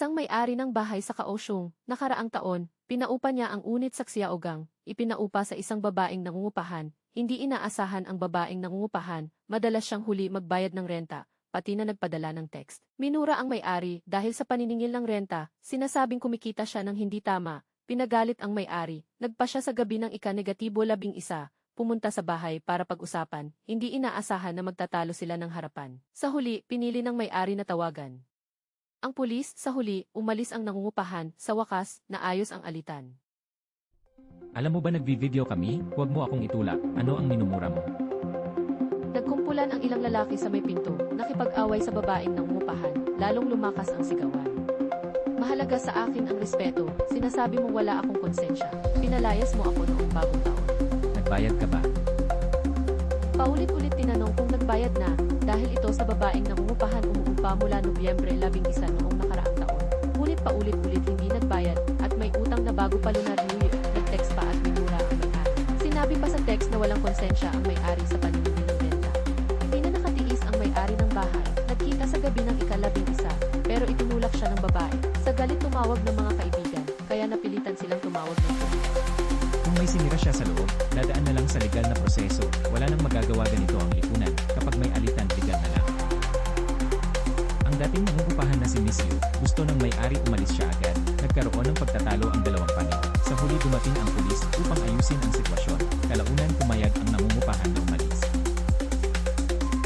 Isang may-ari ng bahay sa Kaohsiung, nakaraang taon, pinaupa niya ang unit sa Xiaogang, ipinaupa sa isang babaeng nangungupahan. Hindi inaasahan ang babaeng nangungupahan, madalas siyang huli magbayad ng renta, pati na nagpadala ng text. Minura ang may-ari dahil sa paniningil ng renta, sinasabing kumikita siya ng hindi tama, pinagalit ang may-ari, nagpa siya sa gabi ng ika-11, pumunta sa bahay para pag-usapan, hindi inaasahan na magtatalo sila ng harapan. Sa huli, pinili ng may-ari na tawagan ang pulis. Sa huli, umalis ang nangungupahan, sa wakas, naayos ang alitan. Alam mo ba nagvi-video kami? Huwag mo akong itulak. Ano ang minumura mo? Nagkumpulan ang ilang lalaki sa may pinto, nakipag-away sa babaeng nangungupahan, lalong lumakas ang sigawan. Mahalaga sa akin ang respeto, sinasabi mo wala akong konsensya, pinalayas mo ako noong bagong taon. Nagbayad ka ba? Paulit-ulit tinanong kung nagbayad na, dahil ito sa babaeng nangungupahan umuupa mula Nobyembre 11 noong nakaraang taon. Ngunit paulit-ulit hindi nagbayad, at may utang na bago pa lunar New Year, nag-text pa at minura ang may-ari. Sinabi pa sa text na walang konsensya ang may-ari sa paniningil ng renta. Hindi na nakatiis ang may-ari ng bahay, nagkita sa gabi ng ika-11, pero itinulak siya ng babae. Sa galit tumawag ng mga kaibigan, kaya napilitan silang tumawag ng pulis. Kung may sinira siya sa loob, dadaan na lang sa legal na proseso. Wala nang magagawa, ganito ang lipunan. Kapag may alitan, legal na lang. Ang dating nangungupahan na si Miss Yu, gusto ng may-ari umalis siya agad. Nagkaroon ng pagtatalo ang dalawang panig. Sa huli dumating ang pulis upang ayusin ang sitwasyon. Kalaunan pumayag ang nangungupahan na umalis.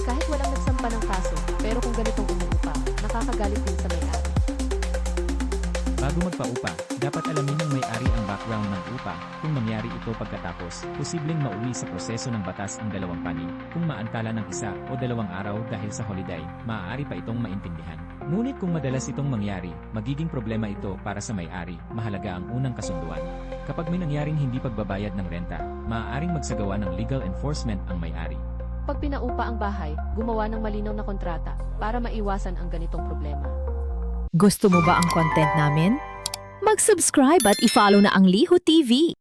Kahit walang nagsampa ng kaso, pero kung ganitong umuupa, nakakagalit din sa may-ari. Bago magpaupa, dapat alamin ng may-ari ang background ng upa. Kung mangyari ito pagkatapos, posibleng mauwi sa proseso ng batas ang dalawang panig. Kung maantala ng 1 o 2 araw dahil sa holiday, maaari pa itong maintindihan. Ngunit kung madalas itong mangyari, magiging problema ito para sa may-ari. Mahalaga ang unang kasunduan. Kapag may nangyaring hindi pagbabayad ng renta, maaaring magsagawa ng legal enforcement ang may-ari. Pag pinaupa ang bahay, gumawa ng malinaw na kontrata para maiwasan ang ganitong problema. Gusto mo ba ang content namin? Mag-subscribe at i-follow na ang Liho TV.